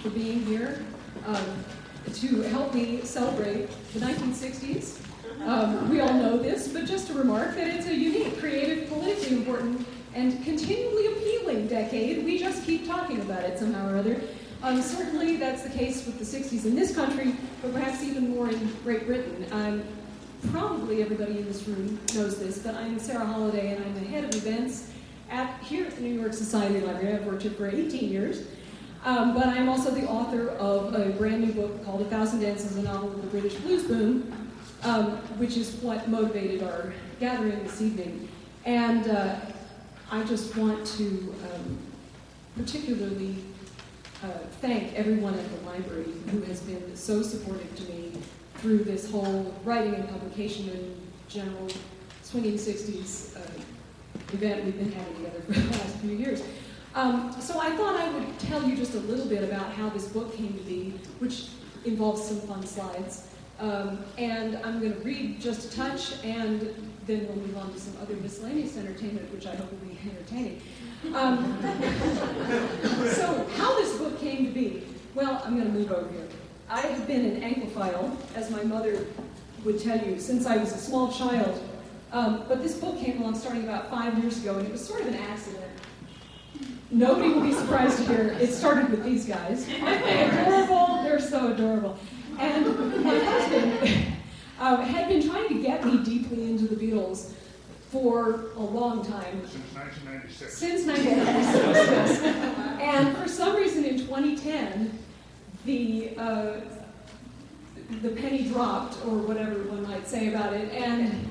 For being here to help me celebrate the 1960s. We all know this, but just to remark that it's a unique, creative, politically important, and continually appealing decade. We just keep talking about it somehow or other. Certainly that's the case with the 60s in this country, but perhaps even more in Great Britain. Probably everybody in this room knows this, but I'm Sara Holliday, and I'm the head of events here at the New York Society Library. I've worked here for 18 years. But I'm also the author of a brand new book called 1,000 Dances, a novel of the British blues boom, which is what motivated our gathering this evening. And I just want to particularly thank everyone at the library who has been so supportive to me through this whole writing and publication and general swinging 60s event we've been having together for the last few years. So I thought I would tell you just a little bit about how this book came to be, which involves some fun slides. And I'm going to read just a touch, and then we'll move on to some other miscellaneous entertainment, which I hope will be entertaining. So how this book came to be, well, I'm going to move over here. I have been an Anglophile, as my mother would tell you, since I was a small child. But this book came along starting about 5 years ago, and it was sort of an accident. Nobody will be surprised to hear it started with these guys. Aren't they adorable? They're so adorable. And my husband had been trying to get me deeply into the Beatles for a long time. Since 1996. Since 1996, yes. And for some reason in 2010, the penny dropped, or whatever one might say about it, and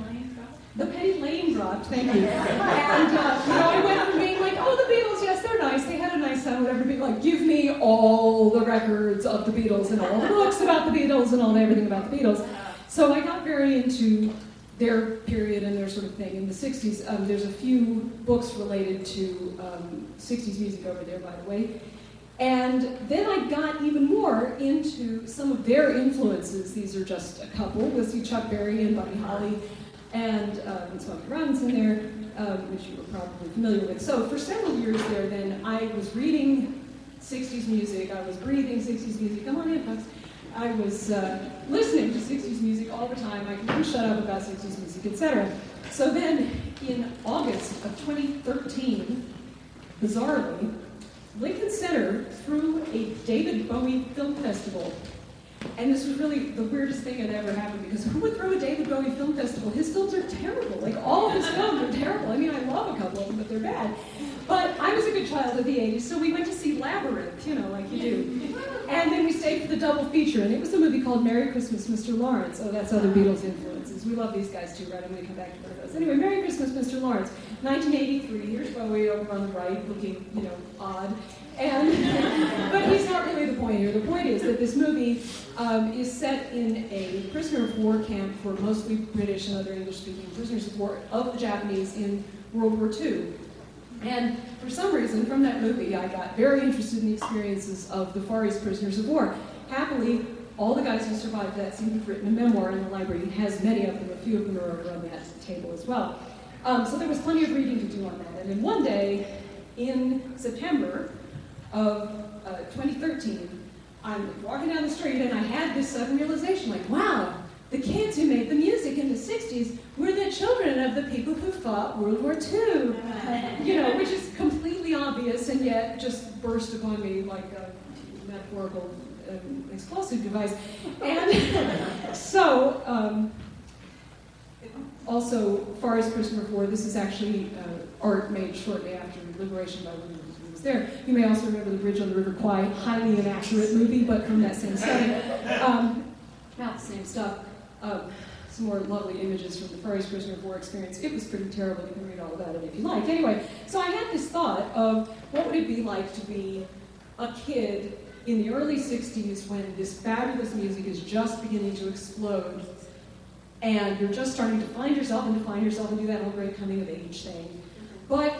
the penny lane dropped, thank you. And I went from being like, oh, the Beatles, yes, they're nice, they had a nice sound, whatever, being like, give me all the records of the Beatles and all the books about the Beatles and all everything about the Beatles. So I got very into their period and their sort of thing. In the 60s, there's a few books related to 60s music over there, by the way. And then I got even more into some of their influences. These are just a couple. We'll see Chuck Berry and Buddy Holly, and Smokey Robinson there, which you were probably familiar with. So for several years there then, I was reading 60s music, I was breathing 60s music, come on in folks. I was listening to 60s music all the time, I couldn't shut up about 60s music, etc. So then in August of 2013, bizarrely, Lincoln Center threw a David Bowie film festival. And this was really the weirdest thing that ever happened, because who would throw a David Bowie film festival? His films are terrible. Like, all of his films are terrible. I mean, I love a couple of them, but they're bad. But I was a good child of the 80s, so we went to see Labyrinth, you know, like you do. And then we stayed for the double feature, and it was a movie called Merry Christmas, Mr. Lawrence. Oh, that's other Beatles influences. We love these guys too, right? I'm going to come back to one of those. Anyway, Merry Christmas, Mr. Lawrence. 1983, here's Bowie over on the right, looking, you know, odd. But he's not really the point here. The point is that this movie is set in a prisoner of war camp for mostly British and other English-speaking prisoners of war of the Japanese in World War II. And for some reason, from that movie, I got very interested in the experiences of the Far East prisoners of war. Happily, all the guys who survived that seem to have written a memoir, and the library has many of them. A few of them are over on that table as well. So there was plenty of reading to do on that. And then one day, in September of 2013, I'm walking down the street and I had this sudden realization, like, wow, the kids who made the music in the 60s were the children of the people who fought World War II. You know, which is completely obvious and yet just burst upon me like a metaphorical explosive device. And so, also, Far East Prisoner of War, this is actually art made shortly after liberation by women who was there. You may also remember The Bridge on the River Kwai, highly inaccurate movie, but from that same setting. Not the same stuff. Some more lovely images from the Far East Prisoner of War experience. It was pretty terrible. You can read all about it if you like. Anyway, so I had this thought of what would it be like to be a kid in the early 60s when this fabulous music is just beginning to explode, and you're just starting to find yourself and define yourself and do that whole great coming of age thing. But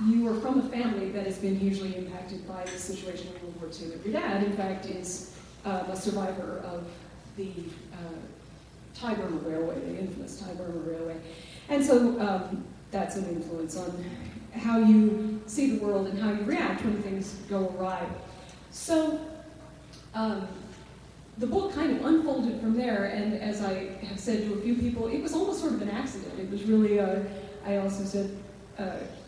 you are from a family that has been hugely impacted by the situation in World War II. Your dad, in fact, is a survivor of the Thai-Burma Railway, the infamous Thai-Burma Railway. And so that's an influence on how you see the world and how you react when things go awry. So the book kind of unfolded from there, and as I have said to a few people, it was almost sort of an accident. It was really, I also said,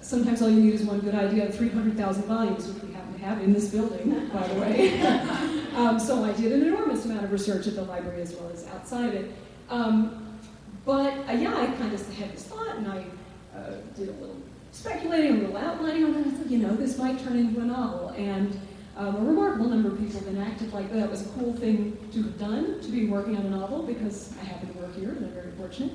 sometimes all you need is one good idea, 300,000 volumes, which we happen to have in this building, by the way. So I did an enormous amount of research at the library as well as outside it. Yeah, I kind of had this thought, and I did a little speculating, a little outlining, and I thought, you know, this might turn into a novel. And a remarkable number of people then acted like that was a cool thing to have done, to be working on a novel, because I happen to work here, and I'm very fortunate.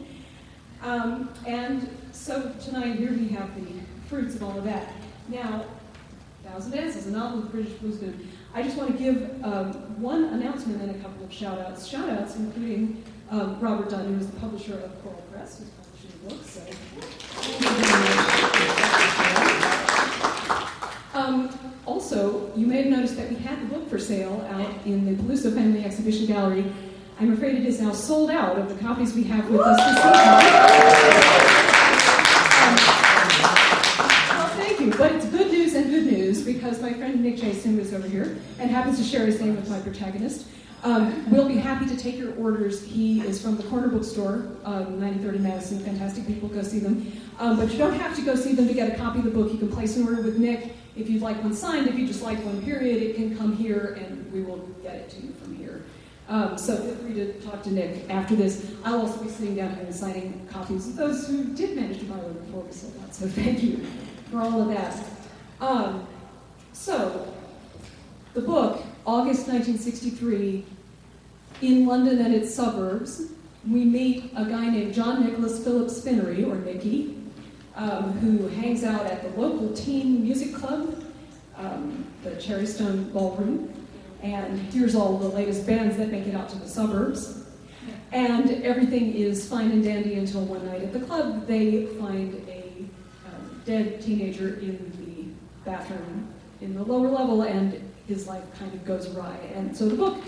And so tonight, here we have the fruits of all of that. Now, Thousand Dances, a novel with British blues band. I just want to give one announcement and a couple of shout-outs. Shout-outs including Robert Dunn, who is the publisher of Coral Press, who's publishing the book, so thank you very much. Also, you may have noticed that we had the book for sale out in the Peluso Family Exhibition Gallery. I'm afraid it is now sold out of the copies we have with us this evening. Well, thank you, but it's good news and good news, because my friend Nick Jason, who is over here, and happens to share his name with my protagonist, will be happy to take your orders. He is from the Corner Bookstore, 9030 Madison. Fantastic people, go see them. But you don't have to go see them to get a copy of the book. You can place an order with Nick. If you'd like one signed, if you just like one period, it can come here, and we will get it to you from here. So feel free to talk to Nick after this. I'll also be sitting down here and signing copies of those who did manage to buy one before we sold out. So thank you for all of that. So the book, August 1963, in London and its suburbs, we meet a guy named John Nicholas Philip Spinnery, or Nicky, who hangs out at the local teen music club, the Cherrystone Ballroom, and here's all the latest bands that make it out to the suburbs. And everything is fine and dandy until one night at the club, they find a dead teenager in the bathroom in the lower level, and his life kind of goes awry. And so the book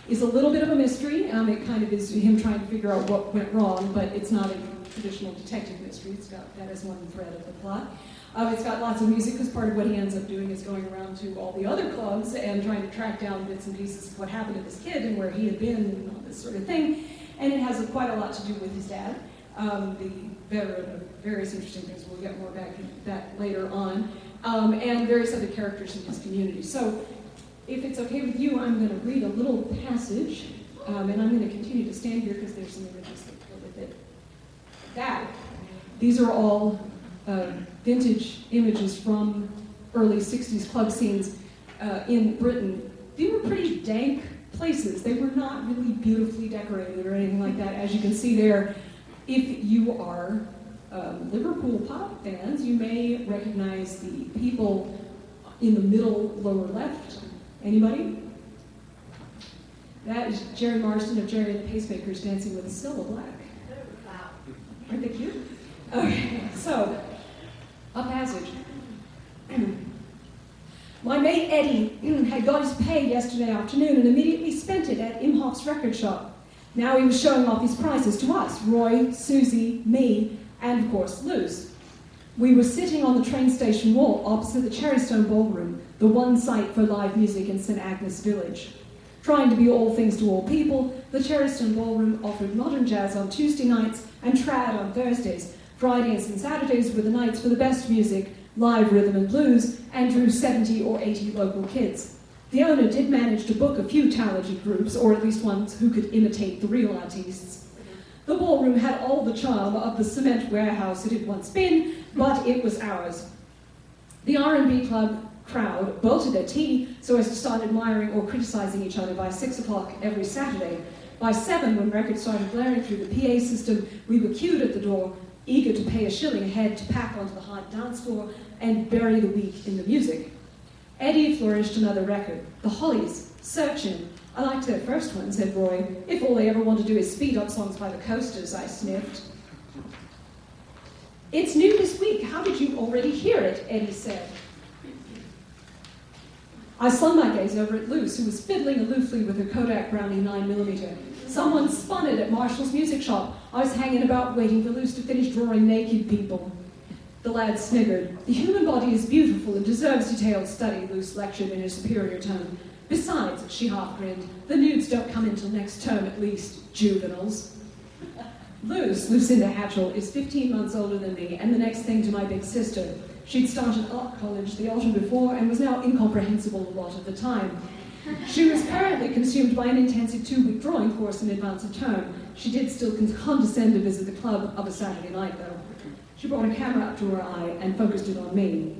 is a little bit of a mystery. It kind of is him trying to figure out what went wrong, but it's not a traditional detective mystery. It's got that as one thread of the plot. It's got lots of music, because part of what he ends up doing is going around to all the other clubs and trying to track down bits and pieces of what happened to this kid and where he had been and all this sort of thing. And it has quite a lot to do with his dad, the veteran of various interesting things. We'll get more back to that later on. And various other characters in his community. So if it's okay with you, I'm going to read a little passage, and I'm going to continue to stand here because there's some images that go with it. These are all vintage images from early 60s club scenes in Britain. They were pretty dank places. They were not really beautifully decorated or anything like that. As you can see there, if you are Liverpool pop fans, you may recognize the people in the middle lower left. Anybody? That is Gerry Marsden of Gerry and the Pacemakers dancing with Cilla Black. Aren't they cute? Okay, so, a passage. My mate Eddie had got his pay yesterday afternoon and immediately spent it at Imhoff's record shop. Now he was showing off his prices to us, Roy, Susie, me, and of course Luz. We were sitting on the train station wall opposite the Cherrystone Ballroom, the one site for live music in St. Agnes Village. Trying to be all things to all people, the Cherrystone Ballroom offered modern jazz on Tuesday nights and trad on Thursdays. Fridays and Saturdays were the nights for the best music, live rhythm and blues, and drew 70 or 80 local kids. The owner did manage to book a few talented groups, or at least ones who could imitate the real artists. The ballroom had all the charm of the cement warehouse it had once been, but it was ours. The R&B club crowd bolted their tea so as to start admiring or criticizing each other by 6 o'clock every Saturday. By 7, when records started blaring through the PA system, we were queued at the door, eager to pay a shilling a head to pack onto the hard dance floor and bury the week in the music. Eddie flourished another record, The Hollies, Searchin'. I liked their first one, said Roy. If all they ever want to do is speed up songs by the Coasters, I sniffed. It's new this week. How did you already hear it? Eddie said. I slung my gaze over at Luce, who was fiddling aloofly with her Kodak Brownie 9mm. Someone spun it at Marshall's music shop. I was hanging about waiting for Luce to finish drawing naked people. The lad sniggered. The human body is beautiful and deserves detailed study, Luce lectured in a superior tone. Besides, she half grinned, the nudes don't come until next term at least, juveniles. Lucinda Hatchell, is 15 months older than me and the next thing to my big sister. She'd started art college the autumn before and was now incomprehensible a lot of the time. She was currently consumed by an intensive 2-week drawing course in advance of term. She did still condescend to visit the club of a Saturday night, though. She brought a camera up to her eye and focused it on me.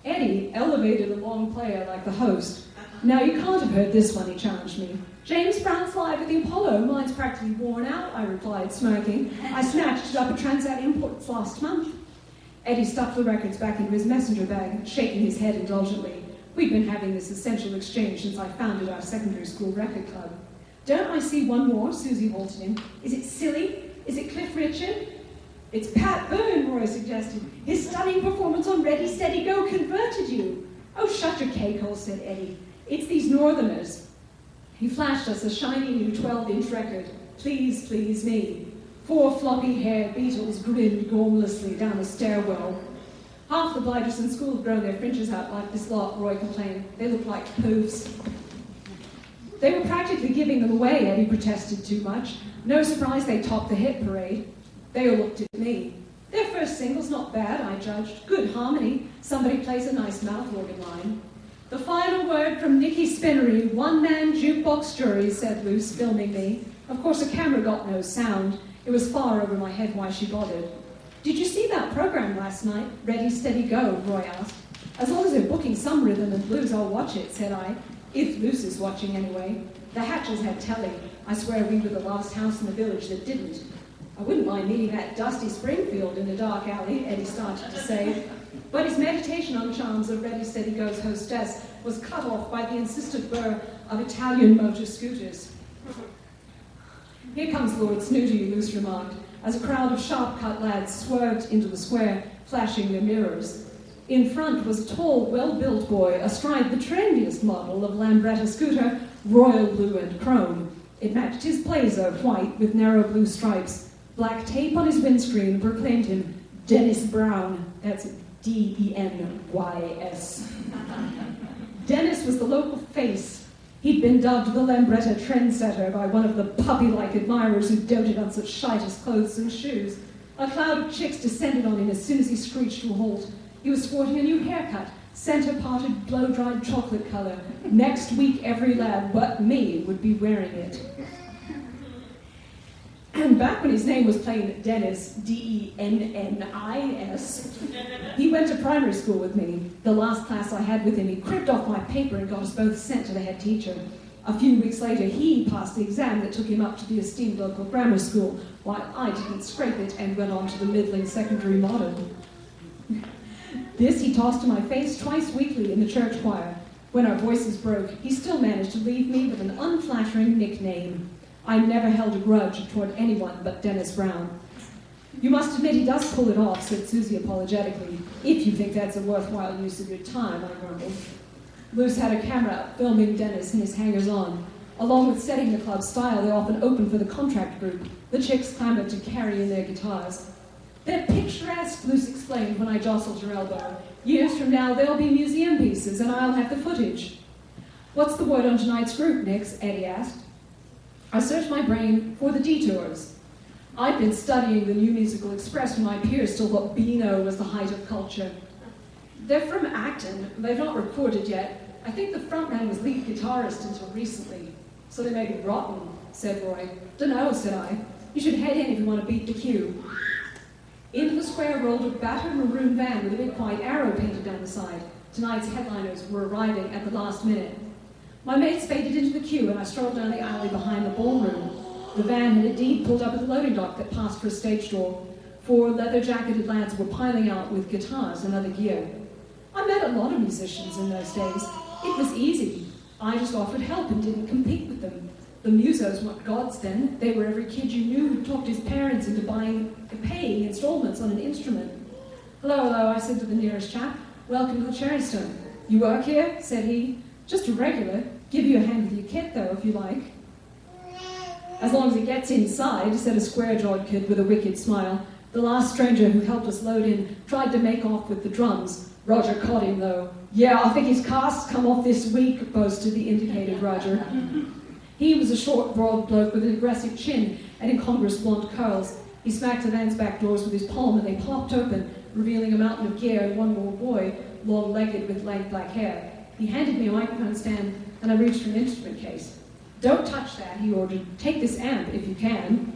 Eddie elevated a long player like the host. Now, you can't have heard this one, he challenged me. James Brown's live at the Apollo. Mine's practically worn out, I replied, smirking. I snatched it up at Transat Imports last month. Eddie stuffed the records back into his messenger bag, shaking his head indulgently. We'd been having this essential exchange since I founded our secondary school record club. Don't I see one more? Susie halted him. Is it silly? Is it Cliff Richard? It's Pat Byrne, Roy suggested. His stunning performance on Ready, Steady, Go converted you. Oh, shut your cake-hole, said Eddie. It's these northerners. He flashed us a shiny new 12-inch record. Please, please me. 4 floppy-haired Beatles grinned gormlessly down a stairwell. Half the blighters in school have grown their fringes out like this lot, Roy complained. They look like poofs. They were practically giving them away, Eddie protested too much. No surprise they topped the hit parade. They all looked at me. Their first single's not bad, I judged. Good harmony. Somebody plays a nice mouth organ line. The final word from Nicky Spinnery, one-man jukebox jury, said Luce, filming me. Of course, the camera got no sound. It was far over my head why she bothered. Did you see that program last night? Ready, Steady, Go, Roy asked. As long as they're booking some rhythm and blues, I'll watch it, said I. If Luce is watching anyway. The Hatchells had telly. I swear we were the last house in the village that didn't. I wouldn't mind meeting that dusty Springfield in a dark alley, Eddie started to say. But his meditation on charms of Ready, Steady, Go's hostess was cut off by the insistent burr of Italian motor scooters. Here comes Lord Snooty, Luce remarked, as a crowd of sharp-cut lads swerved into the square, flashing their mirrors. In front was a tall, well-built boy astride the trendiest model of Lambretta scooter, royal blue and chrome. It matched his blazer, white with narrow blue stripes. Black tape on his windscreen proclaimed him Dennis Brown. That's D-E-N-Y-S. Dennis was the local face. He'd been dubbed the Lambretta trendsetter by one of the puppy-like admirers who doted on such shite as clothes and shoes. A cloud of chicks descended on him as soon as he screeched to a halt. He was sporting a new haircut, center-parted, blow-dried chocolate color. Next week, every lad but me would be wearing it. And back when his name was plain Dennis, D-E-N-N-I-S, he went to primary school with me. The last class I had with him, he cribbed off my paper and got us both sent to the head teacher. A few weeks later, he passed the exam that took him up to the esteemed local grammar school, while I didn't scrape it and went on to the middling secondary modern. This he tossed to my face twice weekly in the church choir. When our voices broke, he still managed to leave me with an unflattering nickname. I never held a grudge toward anyone but Dennis Brown. You must admit he does pull it off, said Susie apologetically. If you think that's a worthwhile use of your time, I grumbled. Luce had a camera up, filming Dennis and his hangers-on. Along with setting the club's style, they often opened for the contract group. The chicks clamored to carry in their guitars. They're picturesque, Luce explained when I jostled her elbow. Years from now, they'll be museum pieces, and I'll have the footage. What's the word on tonight's group, Nix? Eddie asked. I searched my brain for the detours. I'd been studying the New Musical Express when my peers still thought Beano was the height of culture. They're from Acton. They've not recorded yet. I think the frontman was lead guitarist until recently. So they may be rotten, said Roy. Dunno, said I. You should head in if you want to beat the queue. Into the square rolled a battered maroon van with a big white arrow painted down the side. Tonight's headliners were arriving at the last minute. My mates faded into the queue and I strolled down the alley behind the ballroom. The van had indeed pulled up at the loading dock that passed for a stage door. 4 leather-jacketed lads were piling out with guitars and other gear. I met a lot of musicians in those days. It was easy. I just offered help and didn't compete with them. The musos weren't gods then. They were every kid you knew who talked his parents into paying installments on an instrument. Hello, I said to the nearest chap. Welcome to the Cherrystone. You work here? Said he. Just a regular. Give you a hand with your kit, though, if you like. As long as it gets inside, said a square-jawed kid with a wicked smile. The last stranger who helped us load in tried to make off with the drums. Roger caught him, though. "Yeah, I think his cast's come off this week," boasted the indicated Roger. He was a short, broad bloke with an aggressive chin and incongruous blonde curls. He smacked the van's back doors with his palm and they popped open, revealing a mountain of gear and one more boy, long-legged with lank black hair. He handed me a microphone stand and I reached for an instrument case. "Don't touch that," he ordered. "Take this amp if you can."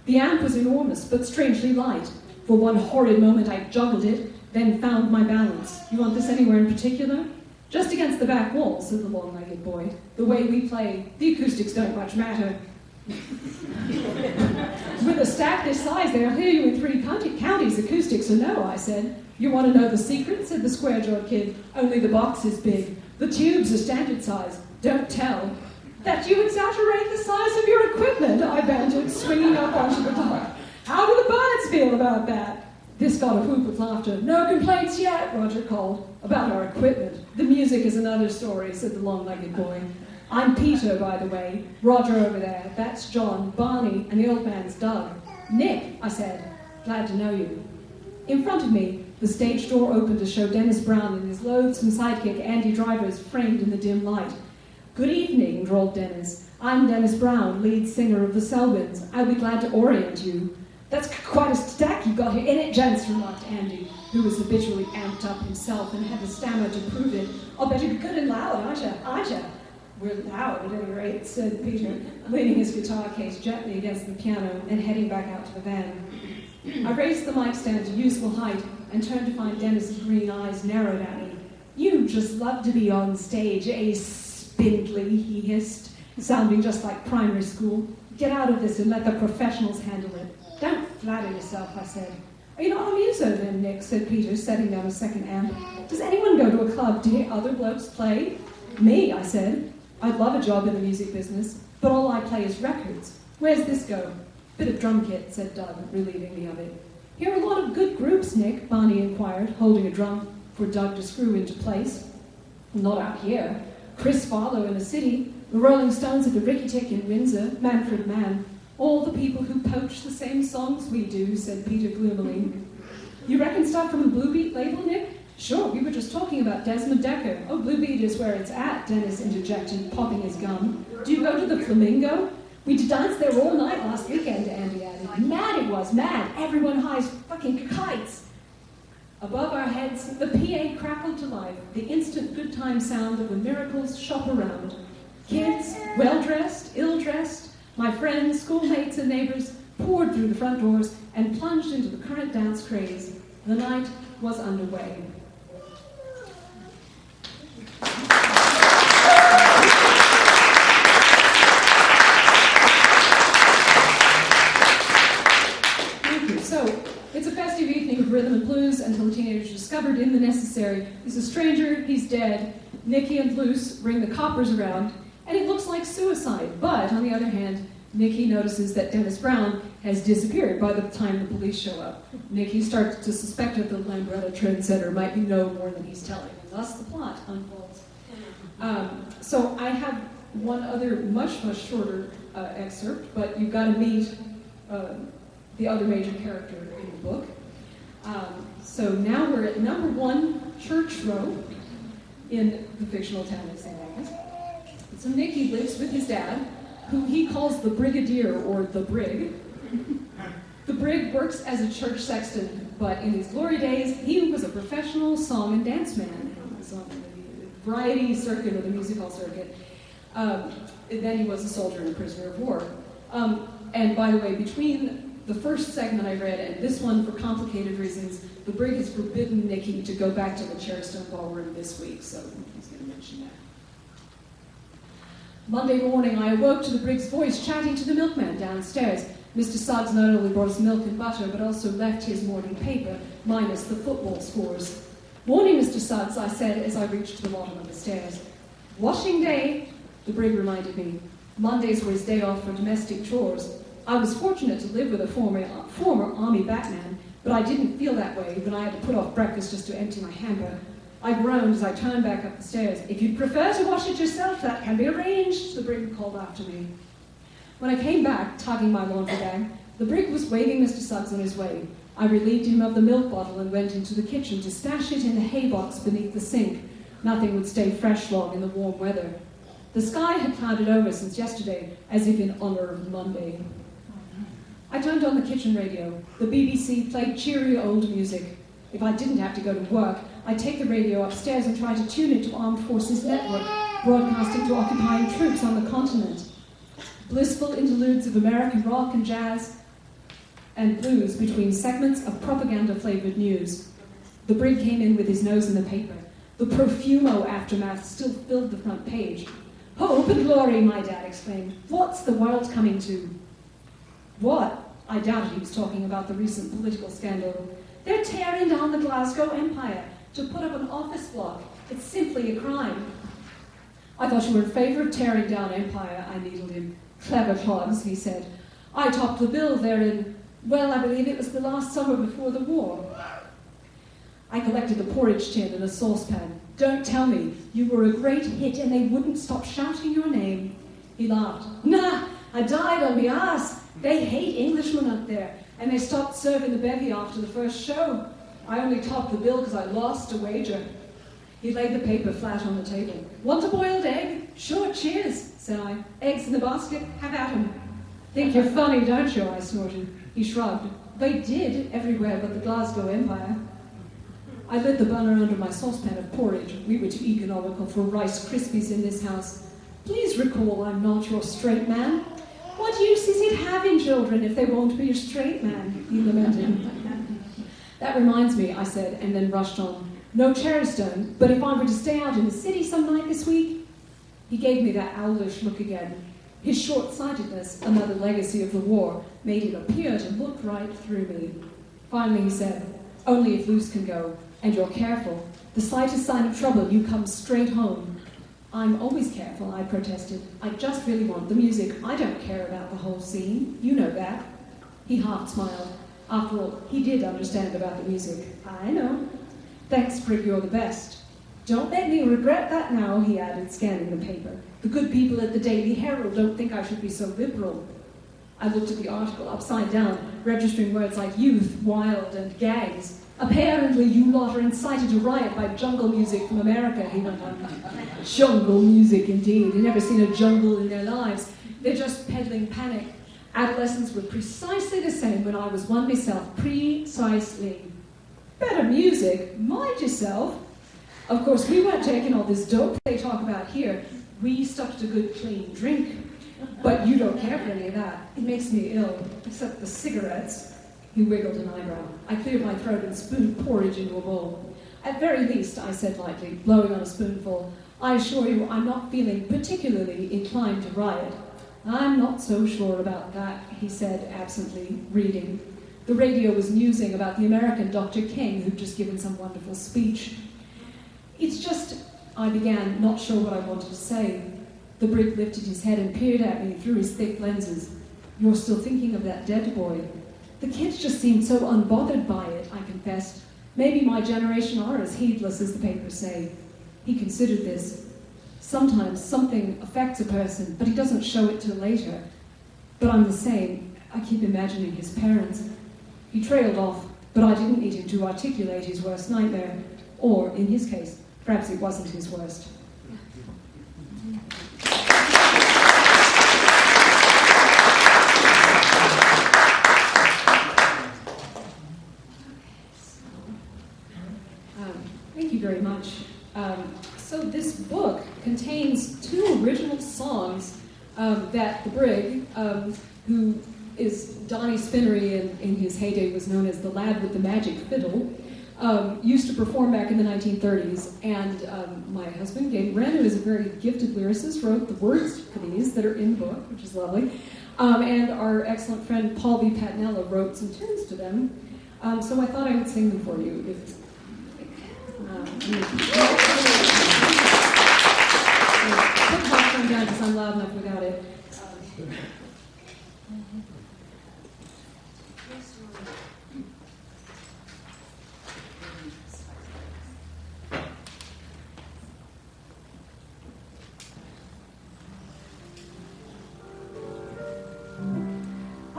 The amp was enormous, but strangely light. For one horrid moment I juggled it, then found my balance. "You want this anywhere in particular?" "Just against the back wall," said the long-legged boy. "The way we play, the acoustics don't much matter." "With a stack this size, they'll hear you in 3 counties. Acoustics or no," I said. "You want to know the secret?" said the square-jawed kid. "Only the box is big. The tubes are standard size. Don't tell." "That you exaggerate the size of your equipment," I bantered, swinging up onto the top. "How do the birds feel about that?" This got a whoop of laughter. "No complaints yet," Roger called. "About our equipment. The music is another story," said the long-legged boy. "I'm Peter, by the way. Roger over there. That's John, Barney, and the old man's Doug." "Nick," I said. "Glad to know you." In front of me, the stage door opened to show Dennis Brown and his loathsome sidekick, Andy Drivers, framed in the dim light. "Good evening," drawled Dennis. "I'm Dennis Brown, lead singer of the Selwyns. I'll be glad to orient you." "That's quite a stack you got here, isn't it, gents?" remarked Andy, who was habitually amped up himself and had the stammer to prove it. "I'll bet you're good and loud, aren't you? "We're loud, at any rate," said Peter, leaning his guitar case gently against the piano and heading back out to the van. I raised the mic stand to useful height and turned to find Dennis's green eyes narrowed at me. "You just love to be on stage, eh, spindly," he hissed, sounding just like primary school. "Get out of this and let the professionals handle it." "Don't flatter yourself," I said. "Are you not a muso then, Nick?" said Peter, setting down a second amp. "Does anyone go to a club to hear other blokes play?" "Me," I said. "I'd love a job in the music business, but all I play is records. Where's this go?" "Bit of drum kit," said Doug, relieving me of it. "Hear a lot of good groups, Nick?" Barney inquired, holding a drum for Doug to screw into place. "Not out here. Chris Farlow in the city, the Rolling Stones at the Ricky Tick in Windsor, Manfred Mann. All the people who poach the same songs we do," said Peter gloomily. "You reckon stuff from the Blue Beat label, Nick?" "Sure, we were just talking about Desmond Decker." "Oh, Blue Beat is where it's at," Dennis interjected, popping his gum. "Do you go to the Flamingo?" "We danced there all night last weekend," Andy added. "Mad it was, mad. Everyone hides fucking kites." Above our heads, the PA crackled to life, the instant good time sound of the Miracles shop around. Kids, well-dressed, ill-dressed, my friends, schoolmates, and neighbors poured through the front doors and plunged into the current dance craze. The night was underway. Thank you. So, it's a festive evening of rhythm and blues until the teenagers discovered in the necessary. He's a stranger, he's dead. Nicky and Luce bring the coppers around, and it looks like suicide. But, on the other hand, Nicky notices that Dennis Brown has disappeared by the time the police show up. Nicky starts to suspect that the Lambretta trendsetter might know more than he's telling, and thus the plot unfolds. So I have one other much, much shorter excerpt, but you've got to meet the other major character in the book. So now we're at number 1 Church Row in the fictional town of St. Agnes. So Nicky lives with his dad, who he calls the Brigadier, or the Brig. The Brig works as a church sexton, but in his glory days, he was a professional song and dance man. He was on the variety circuit or the music hall circuit. Then he was a soldier and a prisoner of war. And by the way, between the first segment I read and this one, for complicated reasons, the Brig has forbidden Nicky to go back to the Cherrystone Ballroom this week, so he's going to mention that. Monday morning, I awoke to the Brig's voice chatting to the milkman downstairs. Mr. Suggs not only brought us milk and butter, but also left his morning paper, minus the football scores. "Morning, Mr. Suggs," I said as I reached the bottom of the stairs. "Washing day," the Brig reminded me. Mondays were his day off for domestic chores. I was fortunate to live with a former Army Batman, but I didn't feel that way when I had to put off breakfast just to empty my hamper. I groaned as I turned back up the stairs. "If you'd prefer to wash it yourself, that can be arranged," the Brig called after me. When I came back, tugging my laundry bag, The brig was waving Mr. Suggs on his way. I relieved him of the milk bottle and went into the kitchen to stash it in the hay box beneath the sink. Nothing would stay fresh long in the warm weather. The sky had clouded over since yesterday, as if in honor of Monday. I turned on the kitchen radio. The BBC played cheery old music. If I didn't have to go to work, I'd take the radio upstairs and try to tune it to Armed Forces Network, broadcasting to occupying troops on the continent. Blissful interludes of American rock and jazz and blues between segments of propaganda-flavored news. The brig came in with his nose in the paper. The Profumo aftermath still filled the front page. Hope and glory, my dad exclaimed. What's the world coming to? What? I doubted he was talking about the recent political scandal. They're tearing down the Glasgow Empire to put up an office block. It's simply a crime. I thought you were in favour of tearing down empire, I needled him. Clever clogs, he said. I topped the bill there in, well, I believe it was the last summer before the war. I collected a porridge tin and a saucepan. Don't tell me, you were a great hit and they wouldn't stop shouting your name. He laughed. Nah, I died on my ass. They hate Englishmen up there, and they stopped serving the bevy after the first show. I only topped the bill because I lost a wager. He laid the paper flat on the table. Want a boiled egg? Sure, cheers, said I. Eggs in the basket? Have at 'em. Think you're funny, don't you? I snorted. He shrugged. They did, everywhere but the Glasgow Empire. I lit the burner under my saucepan of porridge. We were too economical for Rice Krispies in this house. Please recall I'm not your straight man. What use is it having children if they won't be a straight man? He lamented. That reminds me, I said, and then rushed on. No Cherrystone, but if I were to stay out in the city some night this week? He gave me that owlish look again. His short-sightedness, another legacy of the war, made it appear to look right through me. Finally he said, only if Luce can go, and you're careful. The slightest sign of trouble, you come straight home. I'm always careful, I protested. I just really want the music. I don't care about the whole scene. You know that. He half smiled. After all, he did understand about the music. I know. Thanks, Prig, you're the best. Don't make me regret that now, he added, scanning the paper. The good people at the Daily Herald don't think I should be so liberal. I looked at the article upside down, registering words like youth, wild, and gags. Apparently you lot are incited to riot by jungle music from America, he went on. Jungle music, indeed. They've never seen a jungle in their lives. They're just peddling panic. Adolescents were precisely the same when I was one myself. Precisely. Better music? Mind yourself. Of course, we weren't taking all this dope they talk about here. We stuck to good, clean drink. But you don't care for any of that. It makes me ill, except the cigarettes. He wiggled an eyebrow. I cleared my throat and spooned porridge into a bowl. At very least, I said lightly, blowing on a spoonful, I assure you I'm not feeling particularly inclined to riot. I'm not so sure about that, he said absently, reading. The radio was musing about the American Dr. King, who'd just given some wonderful speech. It's just, I began, not sure what I wanted to say. The brig lifted his head and peered at me through his thick lenses. You're still thinking of that dead boy. The kids just seemed so unbothered by it, I confessed. Maybe my generation are as heedless as the papers say. He considered this. Sometimes something affects a person, but he doesn't show it till later. But I'm the same. I keep imagining his parents. He trailed off, but I didn't need him to articulate his worst nightmare. Or, in his case, perhaps it wasn't his worst. Thank you very much. So this book contains two original songs that the brig, who is Donnie Spinnery in his heyday was known as the lad with the magic fiddle, used to perform back in the 1930s, and my husband, Gabe Wren, who is a very gifted lyricist, wrote the words for these that are in the book, which is lovely, and our excellent friend Paul B. Patnella wrote some tunes to them, so I thought I would sing them for you. Put popcorn down because I'm loud enough without it. I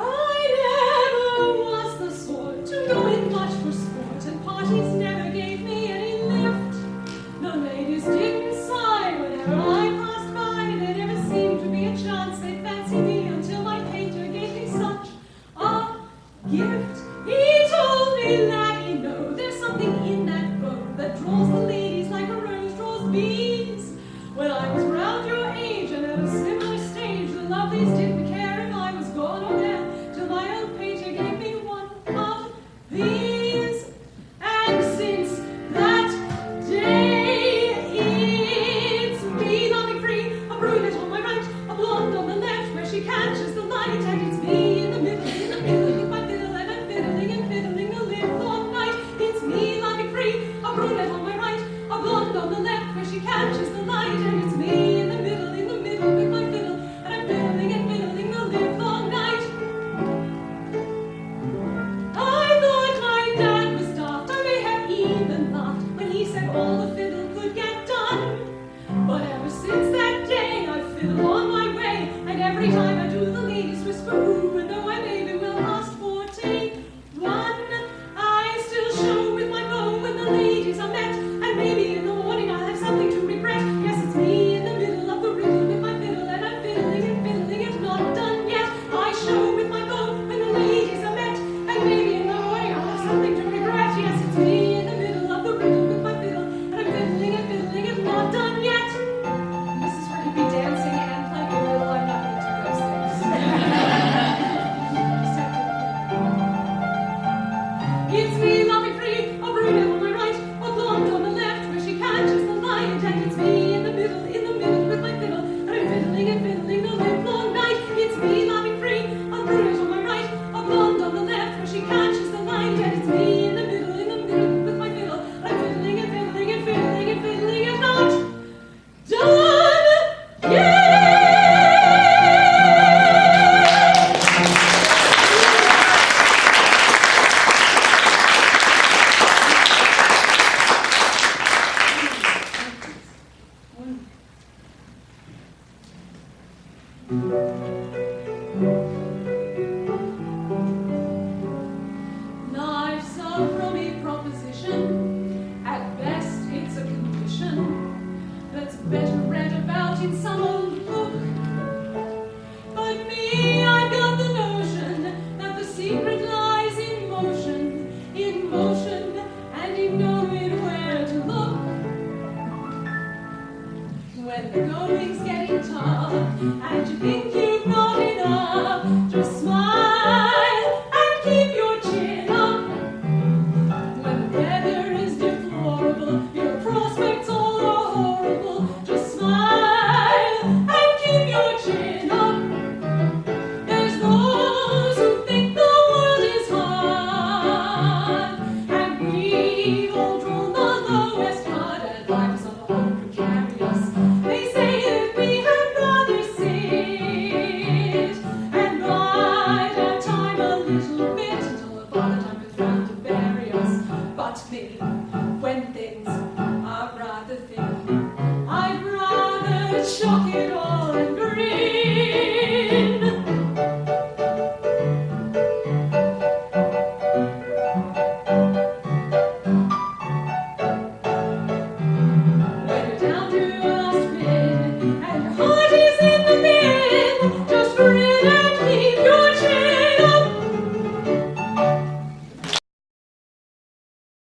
Life's a rummy proposition. At best, it's a condition that's better read about in some old book. But me, I've got the notion that the secret lies in motion, and in knowing where to look. When the going's getting tough, and you think you've not enough, just smile and keep your chin up. When the weather is deplorable, your prospects all are horrible, just smile and keep your chin up. There's those who think the world is hard, and we've all drawn the lowest card, and life's so precarious. They say that we had rather sit and bide our time a little bit until the father time is round to bury us. But me, when things are rather thin, I'd rather chuck it